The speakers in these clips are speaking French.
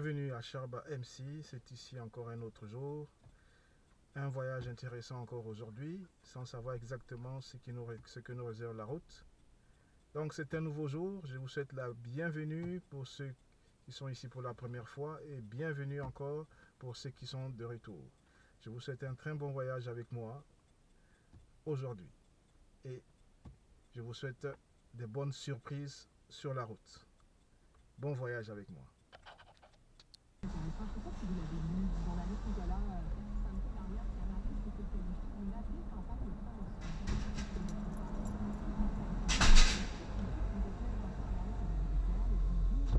Bienvenue à Sharba MC, c'est ici encore un autre jour. Un voyage intéressant encore aujourd'hui, sans savoir exactement ce que nous réserve la route. Donc c'est un nouveau jour, je vous souhaite la bienvenue pour ceux qui sont ici pour la première fois et bienvenue encore pour ceux qui sont de retour. Je vous souhaite un très bon voyage avec moi aujourd'hui et je vous souhaite de bonnes surprises sur la route. Bon voyage avec moi. Je ne sais pas si vous l'avez lu dans la lettre Nicolas, samedi dernière, qui a marqué ce que une avis campagne de promotion.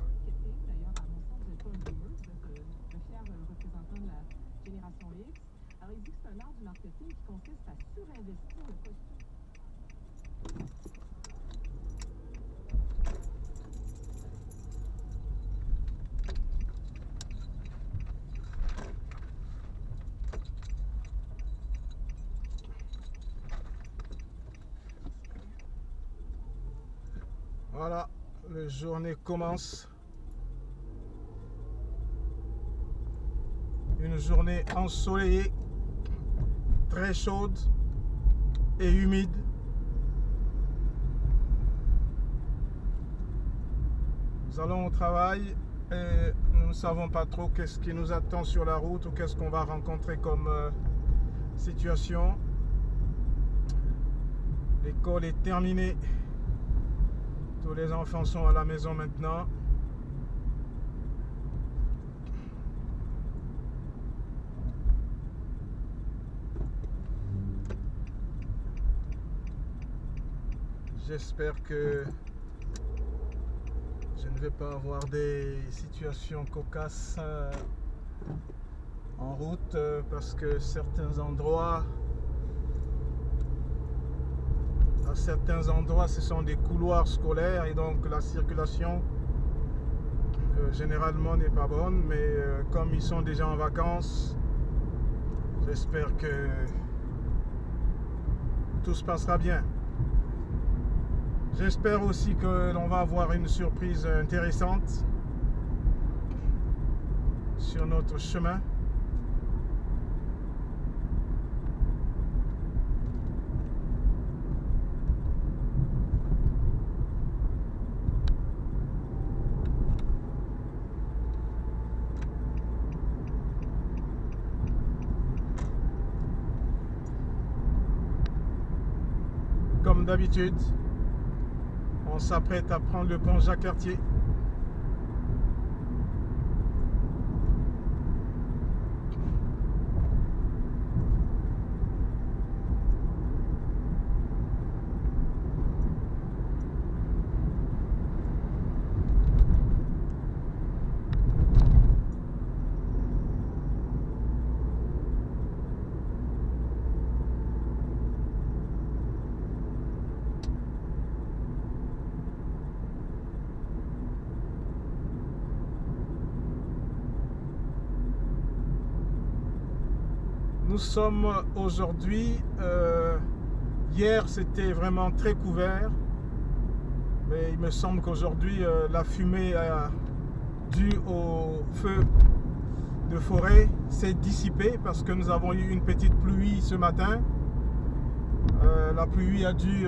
Marketing, d'ailleurs, à mon sens, vous n'êtes pas un boomer, vous êtes le fier représentant de la génération X. Alors, il dit que c'est un art du marketing qui consiste à surinvestir le costume. Voilà, la journée commence. Une journée ensoleillée, très chaude et humide. Nous allons au travail et nous ne savons pas trop qu'est-ce qui nous attend sur la route ou qu'est-ce qu'on va rencontrer comme situation. L'école est terminée. Tous les enfants sont à la maison maintenant. J'espère que je ne vais pas avoir des situations cocasses en route parce que certains endroits ce sont des couloirs scolaires et donc la circulation généralement n'est pas bonne, mais comme ils sont déjà en vacances, j'espère que tout se passera bien. J'espère aussi que l'on va avoir une surprise intéressante sur notre chemin. Comme d'habitude, on s'apprête à prendre le pont Jacques-Cartier. Nous sommes aujourd'hui, hier c'était vraiment très couvert, mais il me semble qu'aujourd'hui la fumée due au feu de forêt s'est dissipée parce que nous avons eu une petite pluie ce matin. La pluie a dû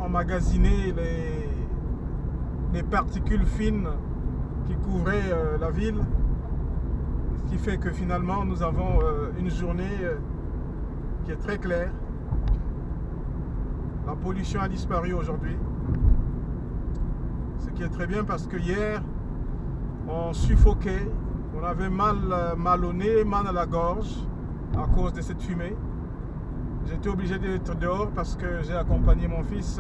emmagasiner les particules fines qui couvraient la ville. Ce qui fait que finalement nous avons une journée qui est très claire. La pollution a disparu aujourd'hui. Ce qui est très bien parce que hier on suffoquait, on avait mal au nez, mal à la gorge à cause de cette fumée. J'étais obligé d'être dehors parce que j'ai accompagné mon fils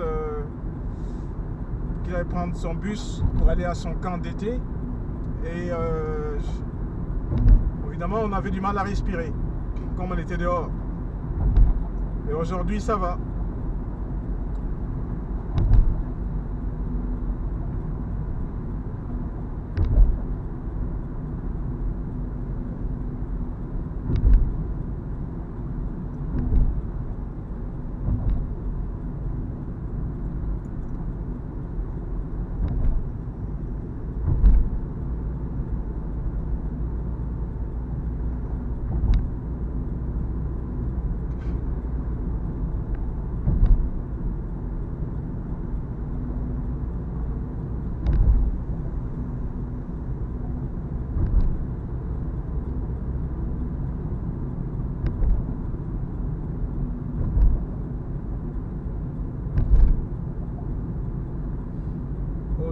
qui allait prendre son bus pour aller à son camp d'été. Et évidemment, on avait du mal à respirer, comme on était dehors. Et aujourd'hui, ça va.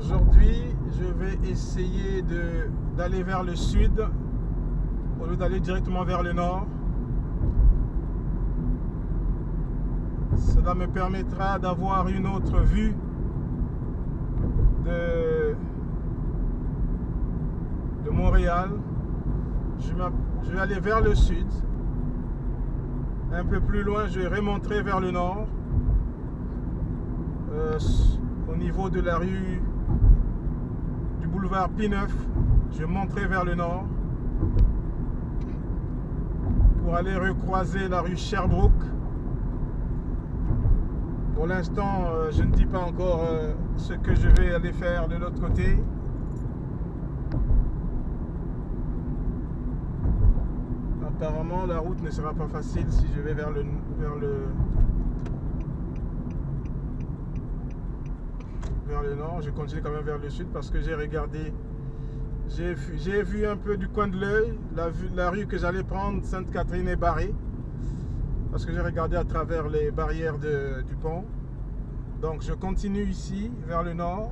Aujourd'hui, je vais essayer d'aller vers le sud au lieu d'aller directement vers le nord. Cela me permettra d'avoir une autre vue de Montréal. Je vais aller vers le sud. Un peu plus loin, je remonterai vers le nord. Au niveau de la rue du boulevard P9, je monterai vers le nord pour aller recroiser la rue Sherbrooke. Pour l'instant, je ne dis pas encore ce que je vais aller faire de l'autre côté. Apparemment, la route ne sera pas facile si je vais vers le nord. Je continue quand même vers le sud parce que j'ai regardé, j'ai vu un peu du coin de l'œil la rue que j'allais prendre, Sainte-Catherine, est barrée parce que j'ai regardé à travers les barrières du pont. Donc je continue ici vers le nord,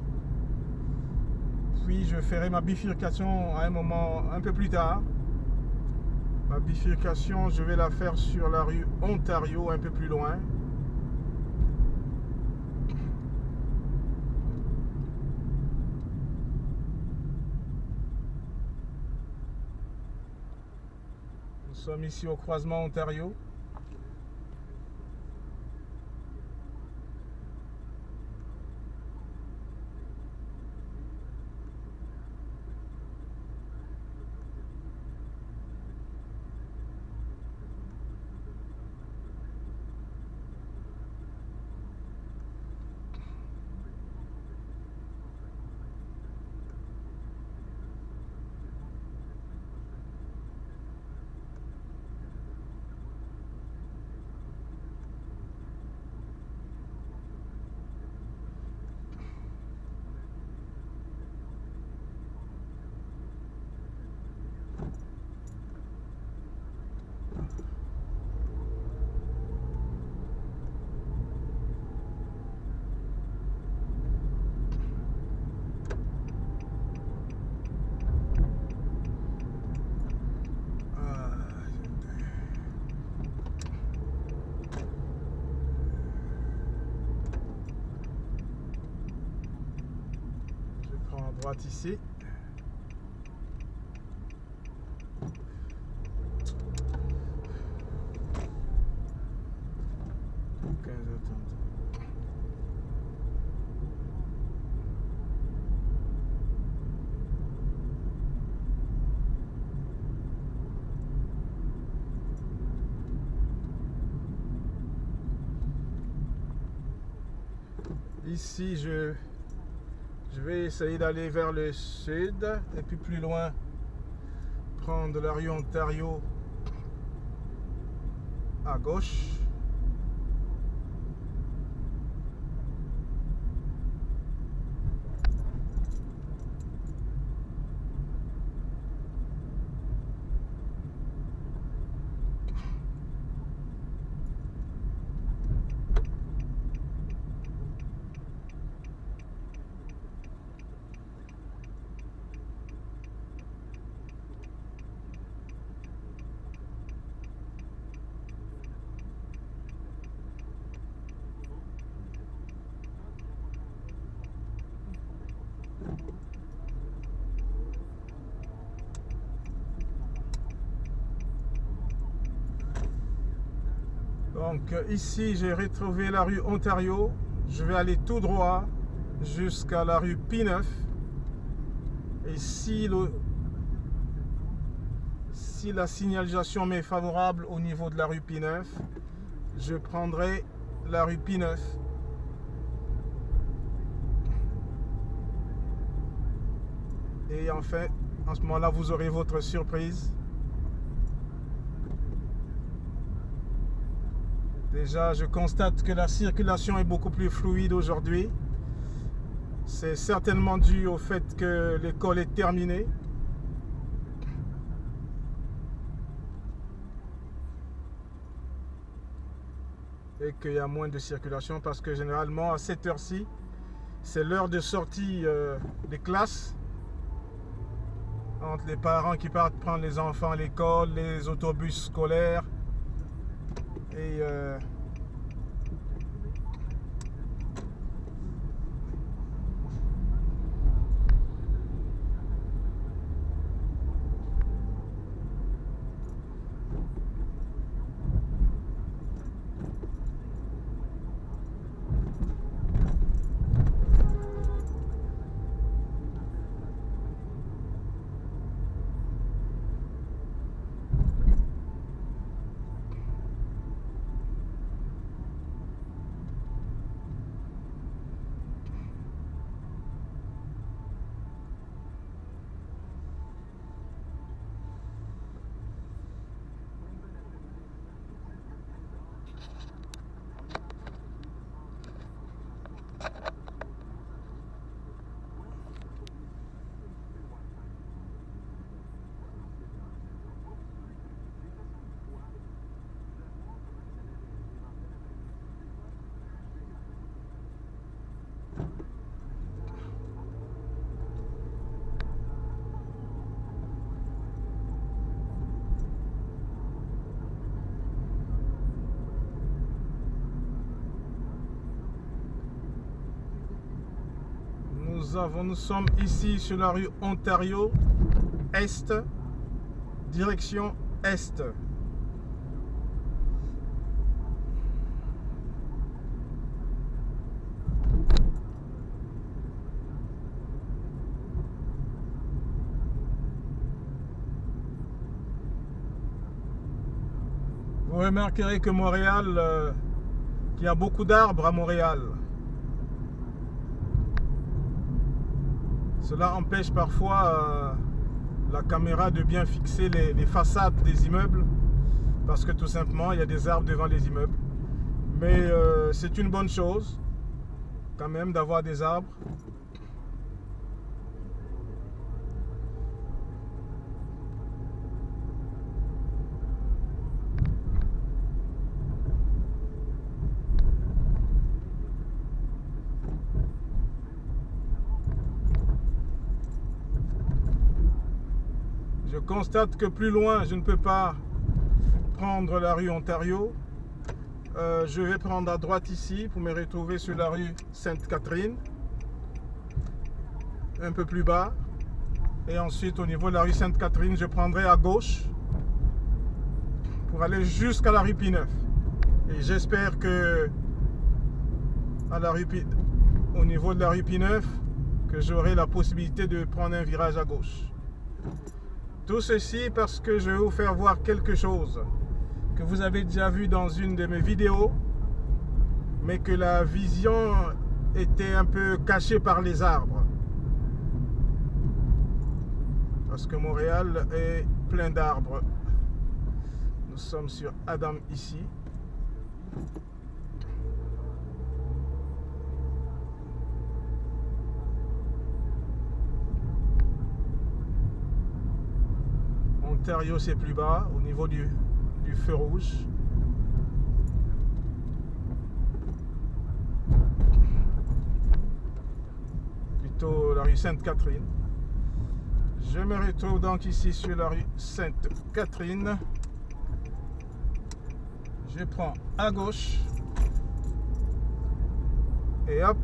puis je ferai ma bifurcation à un moment un peu plus tard. Ma bifurcation, je vais la faire sur la rue Ontario, un peu plus loin. Nous sommes ici au croisement Ontario. Droite ici. Ici, je vais essayer d'aller vers le sud et puis plus loin prendre la rue Ontario à gauche. Donc ici j'ai retrouvé la rue Ontario. Je vais aller tout droit jusqu'à la rue P9. Et si la signalisation m'est favorable au niveau de la rue P9, je prendrai la rue P9. Et enfin, en ce moment-là, vous aurez votre surprise. Déjà, je constate que la circulation est beaucoup plus fluide aujourd'hui. C'est certainement dû au fait que l'école est terminée. Et qu'il y a moins de circulation parce que généralement à cette heure-ci, C'est l'heure de sortie des classes. Entre les parents qui partent prendre les enfants à l'école, les autobus scolaires. Et nous sommes ici sur la rue Ontario Est, direction Est. Vous remarquerez que Montréal, qu'il y a beaucoup d'arbres à Montréal. Cela empêche parfois la caméra de bien fixer les façades des immeubles parce que tout simplement il y a des arbres devant les immeubles. Mais c'est une bonne chose quand même d'avoir des arbres. Je constate que plus loin, je ne peux pas prendre la rue Ontario. Je vais prendre à droite ici pour me retrouver sur la rue Sainte-Catherine. Un peu plus bas. Et ensuite, au niveau de la rue Sainte-Catherine, je prendrai à gauche pour aller jusqu'à la rue P9. Et j'espère que au niveau de la rue P9, que j'aurai la possibilité de prendre un virage à gauche. Tout ceci parce que je vais vous faire voir quelque chose que vous avez déjà vu dans une de mes vidéos, mais que la vision était un peu cachée par les arbres. Parce que Montréal est plein d'arbres. Nous sommes sur Adam ici. Ontario, c'est plus bas, au niveau du feu rouge. Plutôt la rue Sainte-Catherine. Je me retrouve donc ici sur la rue Sainte-Catherine. Je prends à gauche. Et hop.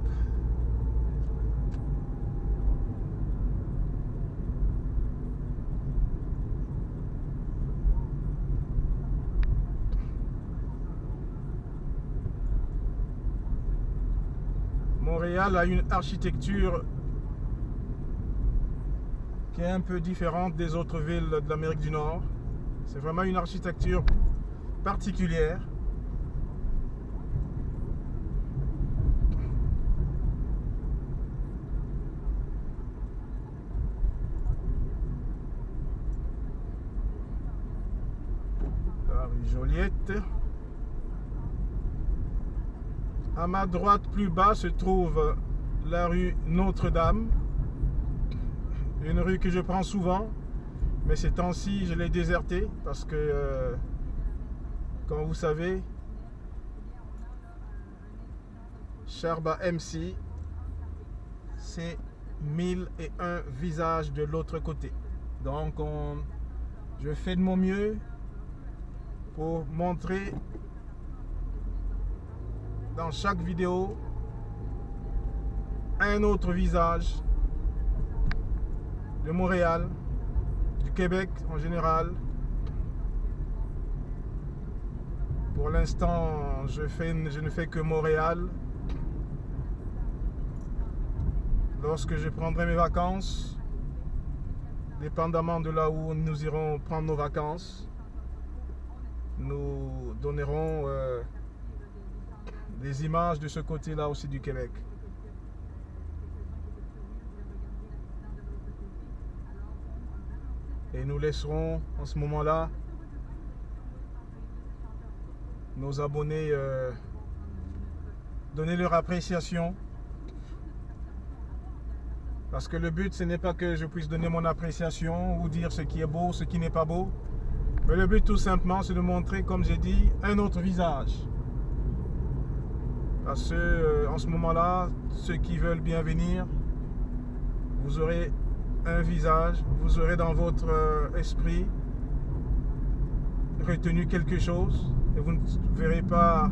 Montréal a une architecture qui est un peu différente des autres villes de l'Amérique du Nord. C'est vraiment une architecture particulière. La rue Joliette. À ma droite, plus bas, se trouve la rue Notre-Dame. Une rue que je prends souvent, mais ces temps-ci, je l'ai désertée parce que, comme vous savez, Sharba MC c'est 1001 visages de l'autre côté. Donc je fais de mon mieux pour montrer dans chaque vidéo un autre visage de Montréal, du Québec en général. Pour l'instant, je ne fais que Montréal. Lorsque je prendrai mes vacances, dépendamment de là où nous irons prendre nos vacances, nous donnerons des images de ce côté-là aussi du Québec. Et nous laisserons en ce moment-là nos abonnés donner leur appréciation. Parce que le but, ce n'est pas que je puisse donner mon appréciation ou dire ce qui est beau, ce qui n'est pas beau. Mais le but, tout simplement, c'est de montrer, comme j'ai dit, un autre visage. Parce que, en ce moment-là, ceux qui veulent bien venir, vous aurez un visage, vous aurez dans votre esprit retenu quelque chose et vous ne verrez pas,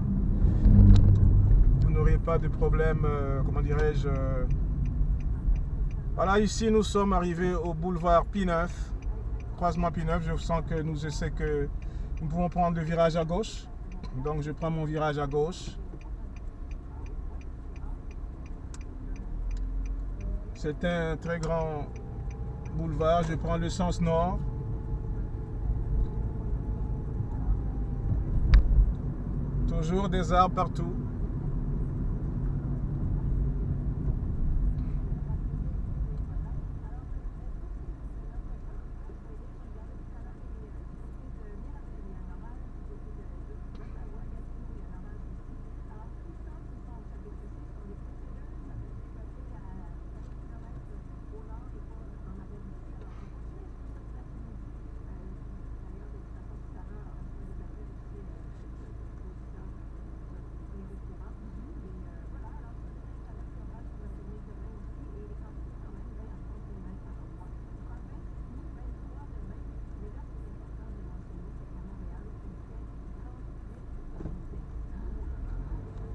vous n'aurez pas de problème, comment dirais-je. Voilà, ici nous sommes arrivés au boulevard P9, croisement P9. Je sens que nous pouvons prendre le virage à gauche. Donc je prends mon virage à gauche. C'est un très grand boulevard. Je prends le sens nord. Toujours des arbres partout.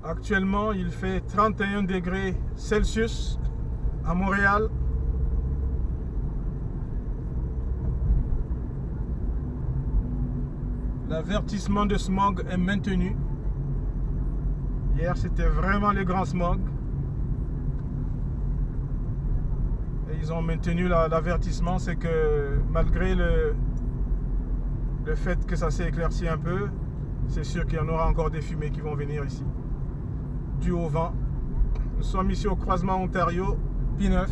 Actuellement, il fait 31 degrés Celsius à Montréal. L'avertissement de smog est maintenu. Hier, c'était vraiment le grand smog. Et ils ont maintenu l'avertissement. C'est que malgré le fait que ça s'est éclairci un peu, c'est sûr qu'il y en aura encore des fumées qui vont venir ici. Dû au vent. Nous sommes ici au croisement Ontario, P9.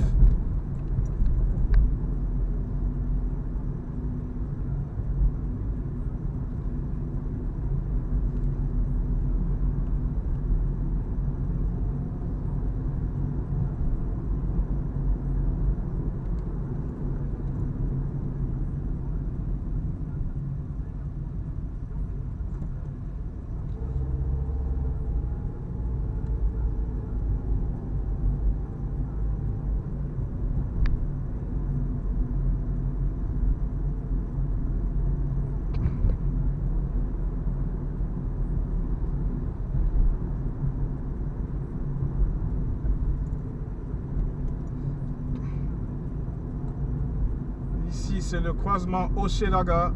Ici, c'est le croisement Hochelaga,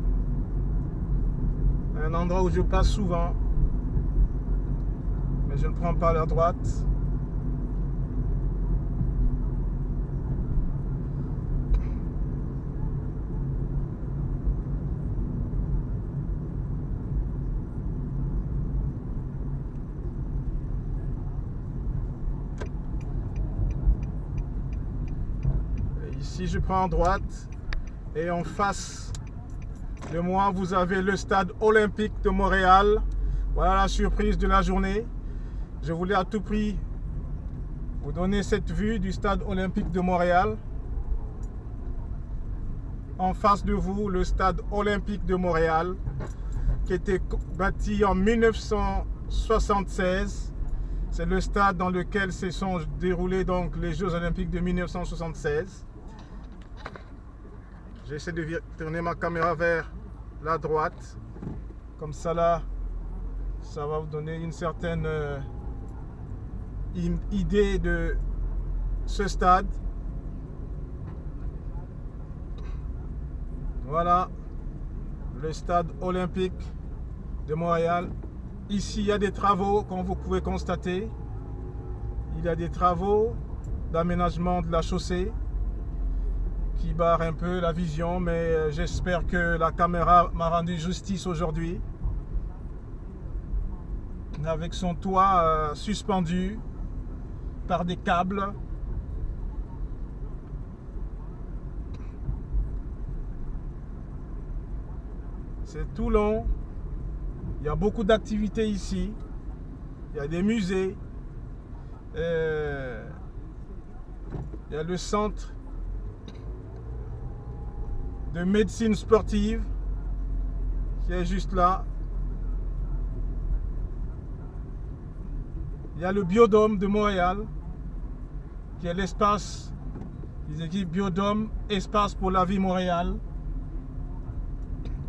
un endroit où je passe souvent, mais je ne prends pas la droite. Et ici, je prends à droite. Et en face de moi, vous avez le stade olympique de Montréal. Voilà la surprise de la journée. Je voulais à tout prix vous donner cette vue du stade olympique de Montréal. En face de vous, le stade olympique de Montréal, qui était bâti en 1976. C'est le stade dans lequel se sont déroulés donc les Jeux Olympiques de 1976. J'essaie de tourner ma caméra vers la droite. Comme ça là, ça va vous donner une certaine idée de ce stade. Voilà, le stade olympique de Montréal. Ici, il y a des travaux, comme vous pouvez constater. Il y a des travaux d'aménagement de la chaussée qui barrent un peu la vision, mais j'espère que la caméra m'a rendu justice aujourd'hui. Avec son toit suspendu par des câbles. C'est tout long. Il y a beaucoup d'activités ici. Il y a des musées. Il y a le centre de médecine sportive qui est juste là. Il y a le Biodôme de Montréal qui est l'espace, ils équipent Biodôme, espace pour la vie Montréal.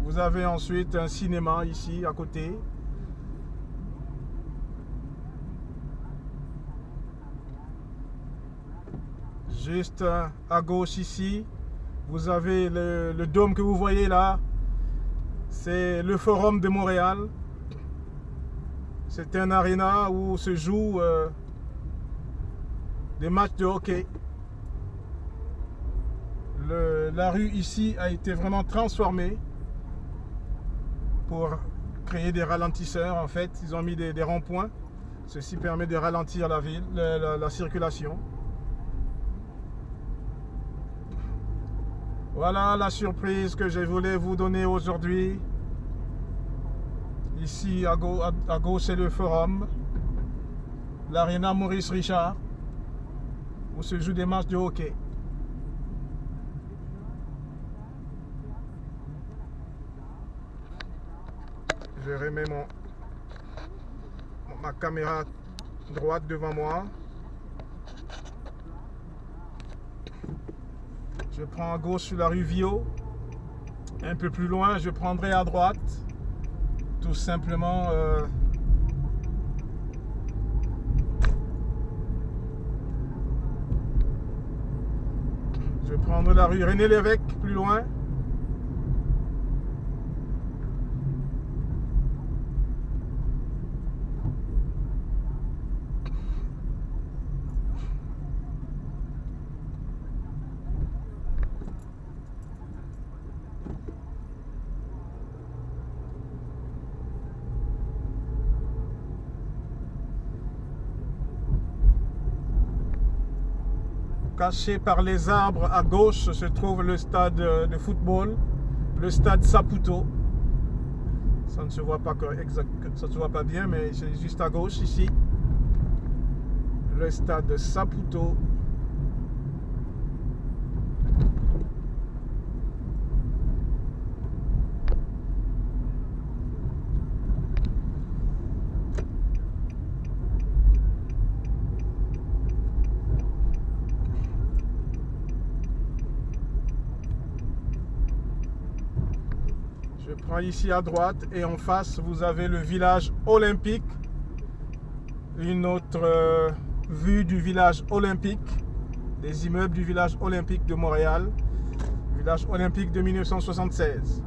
Vous avez ensuite un cinéma ici à côté. Juste à gauche ici, vous avez le dôme que vous voyez là. C'est le Forum de Montréal. C'est un aréna où se jouent des matchs de hockey. La rue ici a été vraiment transformée pour créer des ralentisseurs. En fait, ils ont mis des ronds-points. Ceci permet de ralentir la ville, la circulation. Voilà la surprise que je voulais vous donner aujourd'hui. Ici à gauche c'est le Forum, l'aréna Maurice Richard, où se jouent des matchs de hockey. Je remets ma caméra droite devant moi. Je prends à gauche sur la rue Viau. Un peu plus loin, je prendrai à droite. Tout simplement je vais prendre la rue René Lévesque plus loin. Caché par les arbres à gauche se trouve le stade de football, le stade Saputo. Ça ne se voit pas ça ne se voit pas bien, mais c'est juste à gauche ici. Le stade Saputo. Je prends ici à droite et en face vous avez le village olympique. Une autre vue du village olympique, des immeubles du village olympique de Montréal, village olympique de 1976.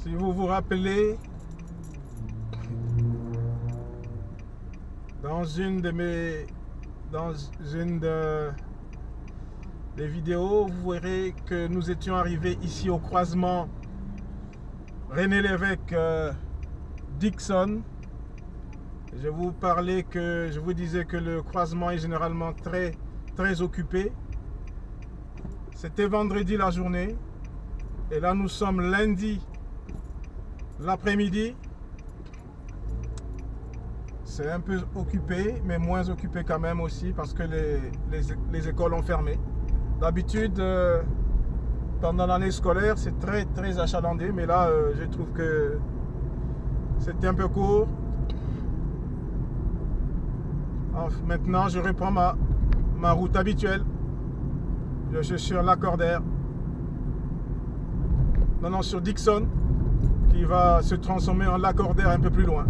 Si vous vous rappelez, dans une des vidéos, vous verrez que nous étions arrivés ici au croisement René Lévesque Dixon. Je vous disais que le croisement est généralement très occupé. C'était vendredi la journée et là nous sommes lundi l'après-midi. C'est un peu occupé, mais moins occupé quand même aussi parce que les écoles ont fermé. D'habitude, pendant l'année scolaire, c'est très achalandé, mais là, je trouve que c'était un peu court. Maintenant, je reprends ma route habituelle. Je suis sur Lacordaire. Non, sur Dixon, qui va se transformer en Lacordaire un peu plus loin.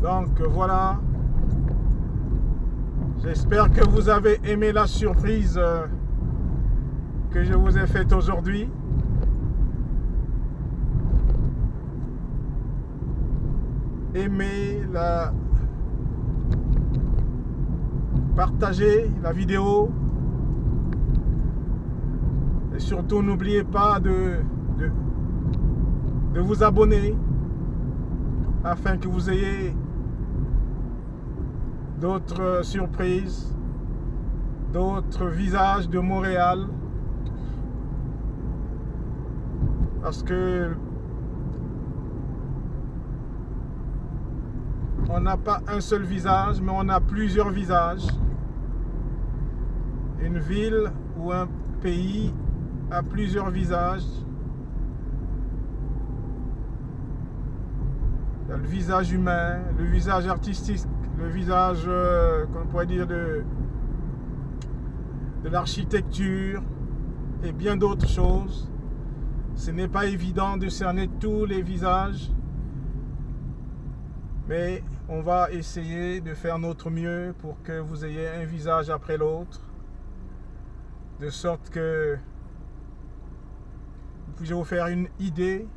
Donc voilà. J'espère que vous avez aimé la surprise que je vous ai faite aujourd'hui. Aimez partagez la vidéo. Et surtout, n'oubliez pas de vous abonner afin que vous ayez d'autres surprises, d'autres visages de Montréal. Parce que on n'a pas un seul visage, mais on a plusieurs visages. Une ville ou un pays a plusieurs visages. Il y a le visage humain, le visage artistique, le visage, qu'on pourrait dire, de l'architecture et bien d'autres choses. Ce n'est pas évident de cerner tous les visages, mais on va essayer de faire notre mieux pour que vous ayez un visage après l'autre, de sorte que vous puissiez vous faire une idée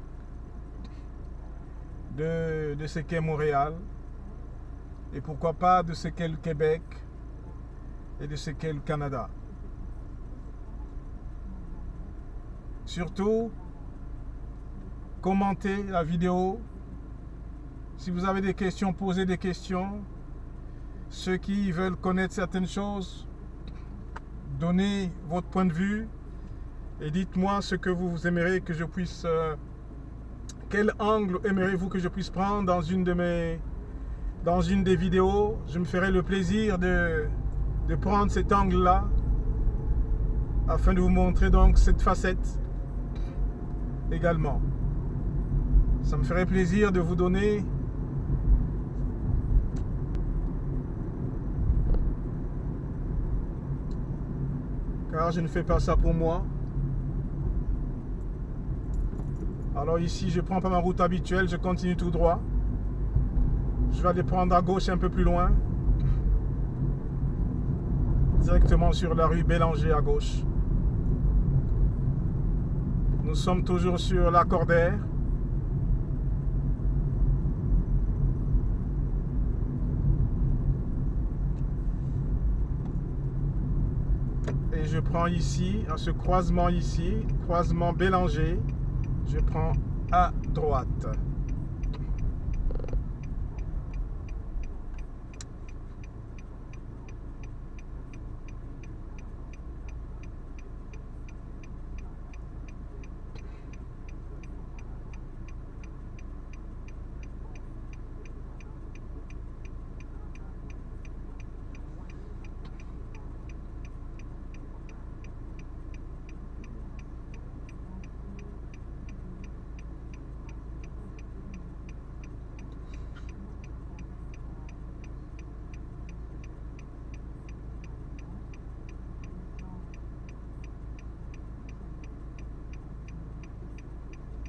de ce qu'est Montréal et pourquoi pas de ce qu'est le Québec et de ce qu'est le Canada. Surtout, commentez la vidéo. Si vous avez des questions, posez des questions. Ceux qui veulent connaître certaines choses, donnez votre point de vue et dites-moi ce que vous aimeriez que je puisse... quel angle aimeriez-vous que je puisse prendre dans une des vidéos. Je me ferai le plaisir de prendre cet angle-là afin de vous montrer donc cette facette également. Ça me ferait plaisir de vous donner car je ne fais pas ça pour moi. Alors ici, je prends pas ma route habituelle, je continue tout droit. Je vais aller prendre à gauche un peu plus loin. Directement sur la rue Bélanger à gauche. Nous sommes toujours sur Lacordaire. Et je prends ici, à ce croisement ici, croisement Bélanger, je prends à droite.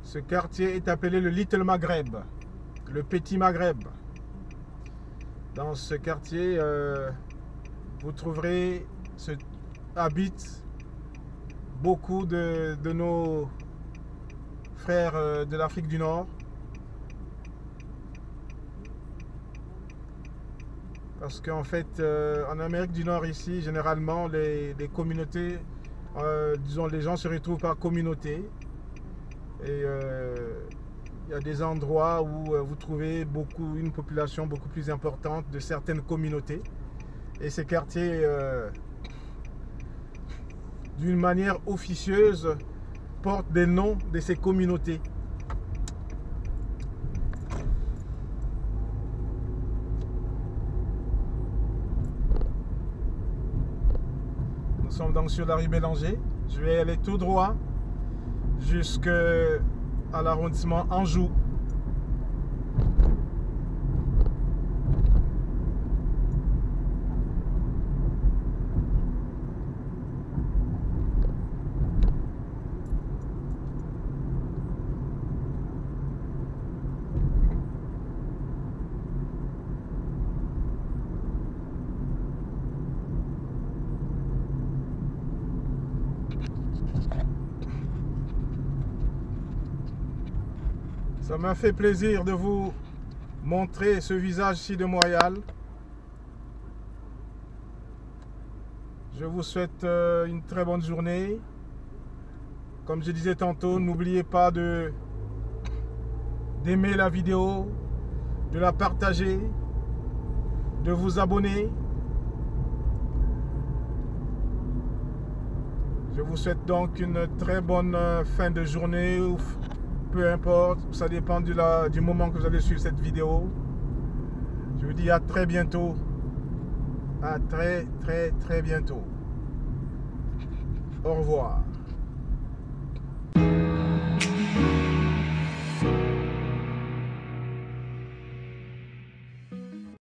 Ce quartier est appelé le Little Maghreb, le Petit Maghreb. Dans ce quartier, vous trouverez, habitent beaucoup de nos frères de l'Afrique du Nord. Parce qu'en fait, en Amérique du Nord ici, généralement, les communautés, disons, les gens se retrouvent par communauté. Et il y a des endroits où vous trouvez une population beaucoup plus importante de certaines communautés. Et ces quartiers, d'une manière officieuse, portent des noms de ces communautés. Nous sommes donc sur la rue Bélanger. Je vais aller tout droit jusqu'à l'arrondissement Anjou. Ça m'a fait plaisir de vous montrer ce visage-ci de Montréal. Je vous souhaite une très bonne journée. Comme je disais tantôt, n'oubliez pas d'aimer la vidéo, de la partager, de vous abonner. Je vous souhaite donc une très bonne fin de journée. Peu importe, ça dépend du moment que vous allez suivre cette vidéo. Je vous dis à très bientôt. À très bientôt. Au revoir.